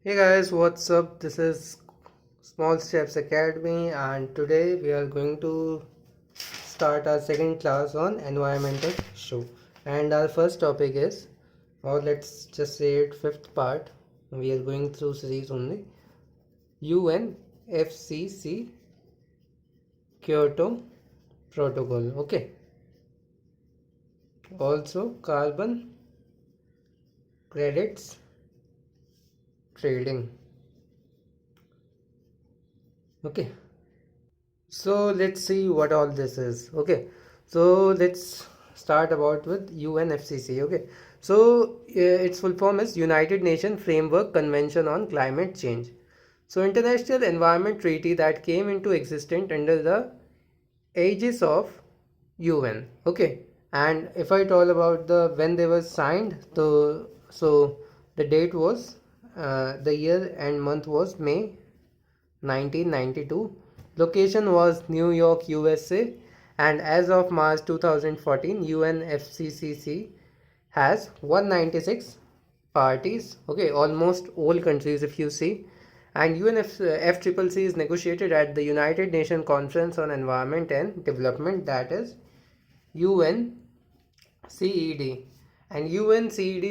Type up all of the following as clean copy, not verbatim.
Hey guys, what's up? This is Small Steps Academy, and today we are going to start our second class on environmental issue. And our first topic is, or let's just say it, fifth part. We are going through series only. UNFCCC Kyoto Protocol. Okay. Also, carbon credits trading. Okay. So let's see what all this is. Okay, so let's start about with UNFCC. Okay, so its full form is United Nations Framework Convention on Climate Change. So international environment treaty that came into existence under the aegis of UN. Okay, and if I talk about the when they were signed, so the date was the year and month was May 1992. Location was New York, USA, and as of March 2014, UNFCCC has 196 parties. Okay, almost all countries if you see. And UNFCCC is negotiated at the United Nations Conference on Environment and Development, that is UNCED. And UNCED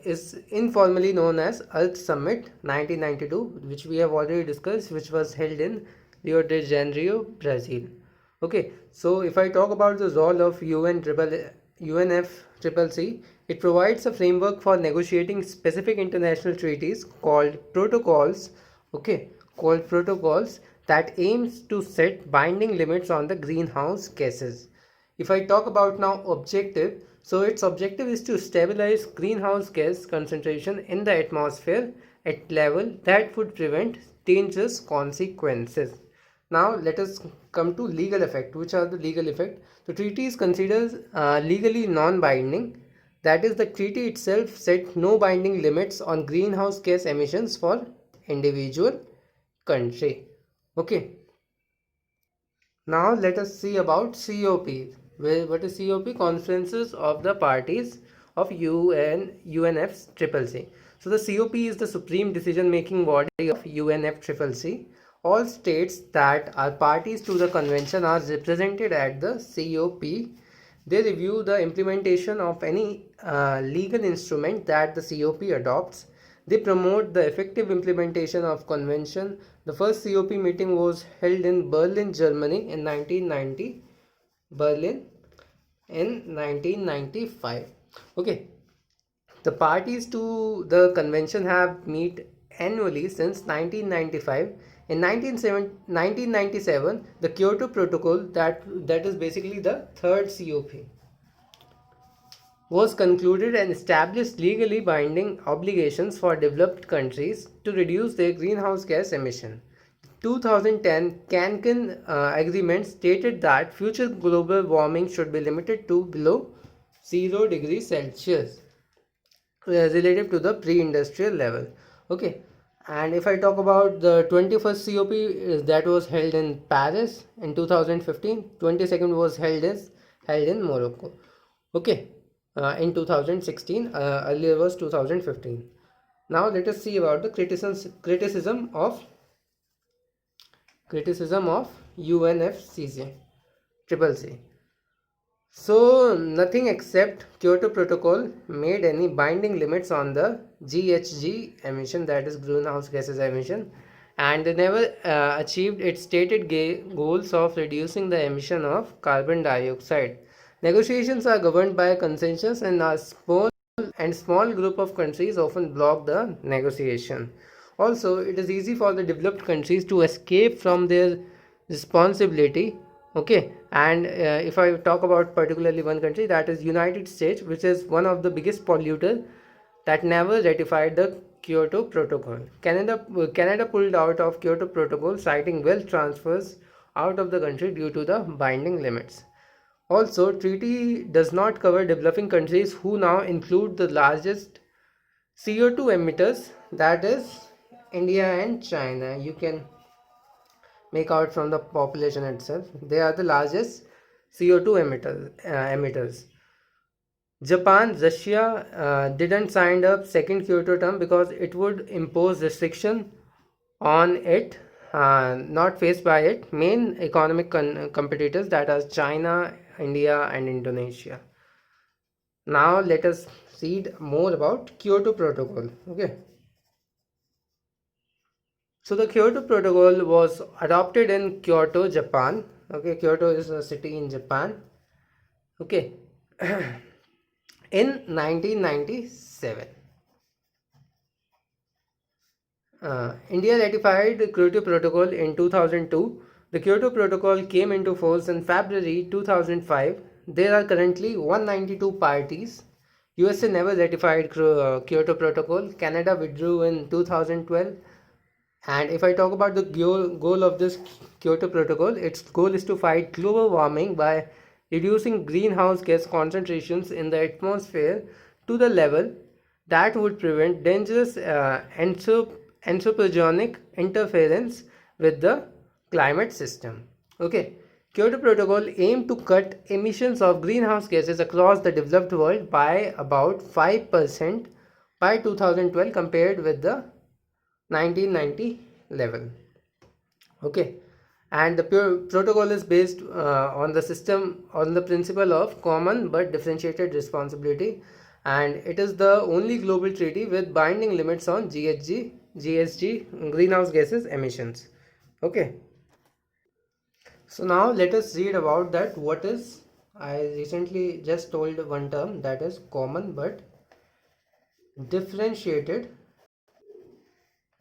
is informally known as Earth Summit 1992, which we have already discussed, which was held in Rio de Janeiro, Brazil. Okay, so if I talk about the role of UNFCCC, it provides a framework for negotiating specific international treaties called protocols. Okay, called protocols that aims to set binding limits on the greenhouse gases. If I talk about now objective, so its objective is to stabilize greenhouse gas concentration in the atmosphere at level that would prevent dangerous consequences. Now let us come to legal effect. Which are the legal effect? The treaty is considered legally non-binding. That is, the treaty itself set no binding limits on greenhouse gas emissions for individual country. Okay. Now let us see about COP. What is COP? Conferences of the parties of UNFCCC. So the COP is the supreme decision-making body of UNFCCC. All states that are parties to the convention are represented at the COP. They review the implementation of any legal instrument that the COP adopts. They promote the effective implementation of convention. The first COP meeting was held in Berlin, Germany in 1990. Berlin in 1995. Okay, the parties to the convention have met annually since 1995. In 1997, the Kyoto Protocol, that is basically the third COP, was concluded and established legally binding obligations for developed countries to reduce their greenhouse gas emission. 2010 Cancun Agreement stated that future global warming should be limited to below 0 degrees Celsius relative to the pre-industrial level. Okay, and if I talk about the 21st COP, that was held in Paris in 2015. 22nd was held in Morocco. Okay, in 2016. Earlier was 2015. Now let us see about the criticism of UNFCCC. Triple C. So nothing except Kyoto Protocol made any binding limits on the GHG emission, that is greenhouse gases emission, and they never achieved its stated goals of reducing the emission of carbon dioxide. Negotiations are governed by consensus, and a small group of countries often block the negotiation. Also, it is easy for the developed countries to escape from their responsibility. Okay, and if I talk about particularly one country, that is United States, which is one of the biggest polluter, that never ratified the Kyoto Protocol. Canada pulled out of Kyoto Protocol, citing wealth transfers out of the country due to the binding limits. Also, treaty does not cover developing countries, who now include the largest CO2 emitters, that is India and China. You can make out from the population itself. They are the largest CO2 emitters. Japan, Russia didn't sign up second Kyoto term because it would impose restriction on it, not faced by it main economic competitors, that are China, India, and Indonesia. Now let us read more about Kyoto Protocol. Okay. So the Kyoto Protocol was adopted in Kyoto, Japan. Okay, Kyoto is a city in Japan. Okay, in 1997. India ratified the Kyoto Protocol in 2002. The Kyoto Protocol came into force in February 2005. There are currently 192 parties. USA never ratified Kyoto Protocol. Canada withdrew in 2012. And if I talk about the goal of this Kyoto Protocol, its goal is to fight global warming by reducing greenhouse gas concentrations in the atmosphere to the level that would prevent dangerous anthropogenic interference with the climate system. Okay, Kyoto Protocol aimed to cut emissions of greenhouse gases across the developed world by about 5% by 2012 compared with the 1990 level. Okay, and the protocol is based on the principle of common but differentiated responsibility, and it is the only global treaty with binding limits on GHG greenhouse gases emissions. Okay, so now let us read about that. What is, I recently just told one term, that is common but differentiated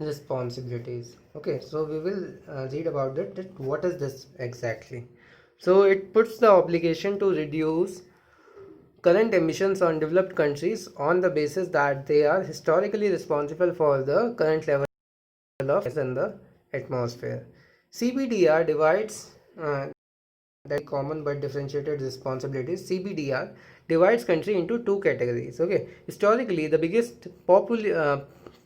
responsibilities. Okay, so we will read about it, that what is this exactly. So it puts the obligation to reduce current emissions on developed countries on the basis that they are historically responsible for the current level of gas in the atmosphere. CBDR divides that common but differentiated responsibilities. CBDR divides country into two categories. Okay, historically the biggest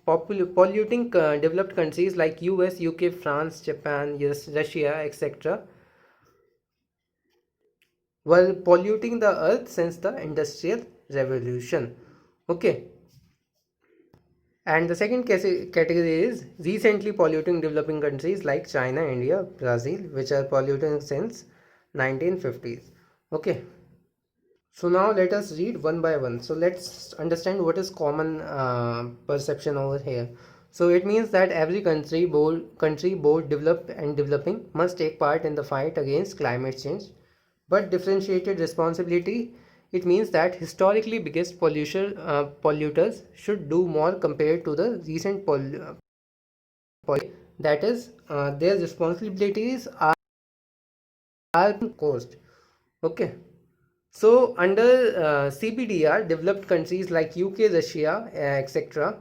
polluting developed countries like US, UK, France, Japan, Russia, etc. were polluting the earth since the industrial revolution. Okay, and the second category is recently polluting developing countries like China, India, Brazil, which are polluting since 1950s. Okay, so now let us read one by one. So let's understand what is common perception over here. So it means that every country both developed and developing must take part in the fight against climate change. But differentiated responsibility, it means that historically biggest polluters should do more compared to the recent that is their responsibilities are caused. Okay, so under CBDR, developed countries like UK, Russia, etc.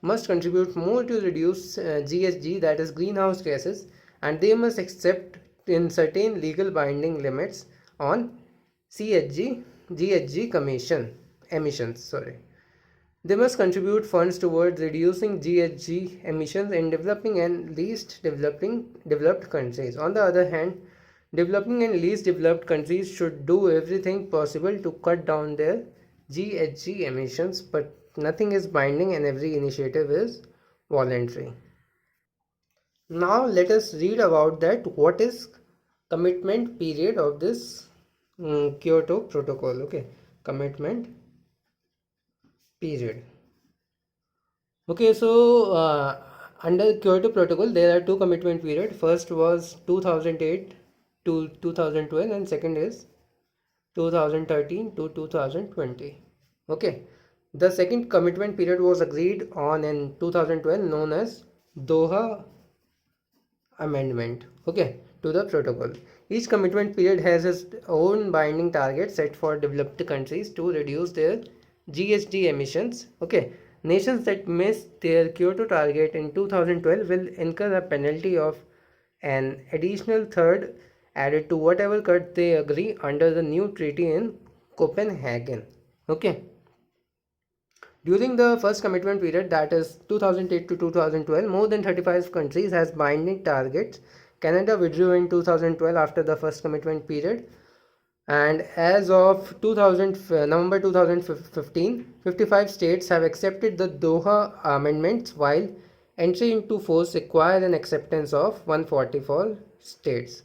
must contribute more to reduce GHG, that is greenhouse gases, and they must accept in certain legal binding limits on GHG emissions. Sorry. They must contribute funds towards reducing GHG emissions in developing and least developed countries. On the other hand, developing and least developed countries should do everything possible to cut down their GHG emissions, but nothing is binding and every initiative is voluntary. Now let us read about that. What is commitment period of this Kyoto Protocol? Okay, commitment period. Okay, so under Kyoto Protocol, there are two commitment period. First was 2008 to 2012, and second is 2013 to 2020. Okay, the second commitment period was agreed on in 2012, known as Doha Amendment. Okay, to the protocol. Each commitment period has its own binding target set for developed countries to reduce their GHG emissions. Okay, nations that miss their Kyoto target in 2012 will incur a penalty of an additional third added to whatever cut they agree under the new treaty in Copenhagen. Okay. During the first commitment period, that is 2008 to 2012, more than 35 countries has binding targets. Canada withdrew in 2012 after the first commitment period. And as of 2000, November 2015, 55 states have accepted the Doha amendments, while entry into force requires an acceptance of 144 states.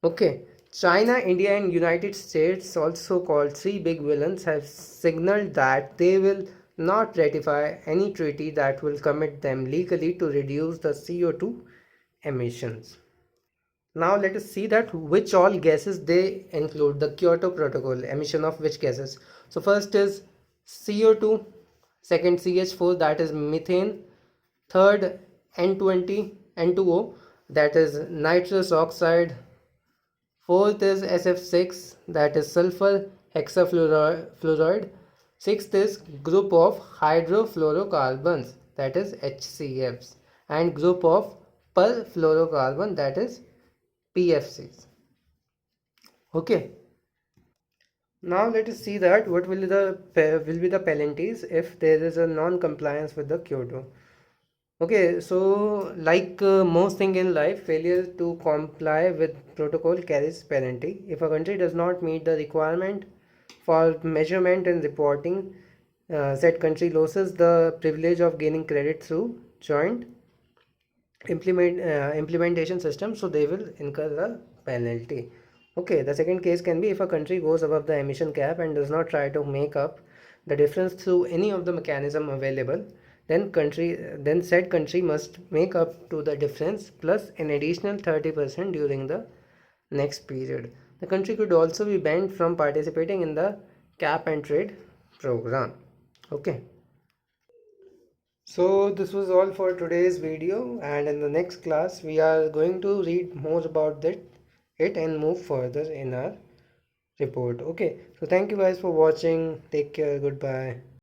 Okay, China, India, and United States, also called three big villains, have signaled that they will not ratify any treaty that will commit them legally to reduce the CO2 emissions. Now let us see that which all gases they include, the Kyoto Protocol, emission of which gases. So first is CO2, second CH4, that is methane, third N20, N2O, that is nitrous oxide, fourth is SF6, that is sulfur hexafluoride, sixth is group of hydrofluorocarbons, that is HCFs, and group of perfluorocarbon, that is PFCs. Okay, now let us see that what will be the penalties if there is a non-compliance with the Kyoto. Okay, so like most thing in life, failure to comply with protocol carries penalty. If a country does not meet the requirement for measurement and reporting, said country loses the privilege of gaining credit through joint implementation system, so they will incur the penalty. Okay, the second case can be if a country goes above the emission cap and does not try to make up the difference through any of the mechanism available, then said country must make up to the difference plus an additional 30% during the next period. The country could also be banned from participating in the cap and trade program. Okay, so this was all for today's video, and in the next class we are going to read more about it and move further in our report. Okay, so thank you guys for watching. Take care. Goodbye.